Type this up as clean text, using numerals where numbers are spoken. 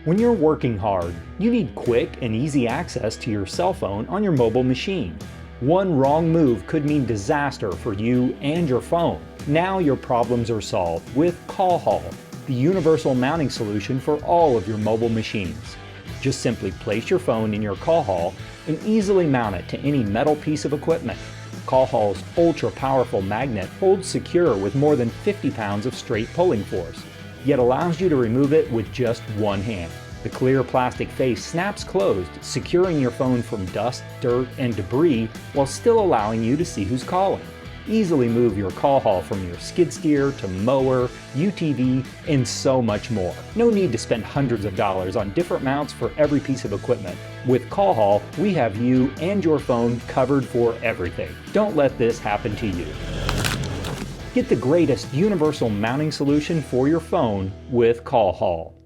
When you're working hard, you need quick and easy access to your cell phone on your mobile machine. One wrong move could mean disaster for you and your phone. Now your problems are solved with CallHaul, the universal mounting solution for all of your mobile machines. Just simply place your phone in your CallHaul and easily mount it to any metal piece of equipment. CallHaul's ultra-powerful magnet holds secure with more than 50 pounds of straight pulling force, yet allows you to remove it with just one hand. The clear plastic face snaps closed, securing your phone from dust, dirt, and debris while still allowing you to see who's calling. Easily move your CallHaul from your skid steer to mower, UTV, and so much more. No need to spend hundreds of dollars on different mounts for every piece of equipment. With CallHaul, we have you and your phone covered for everything. Don't let this happen to you. Get the greatest universal mounting solution for your phone with CallHaul.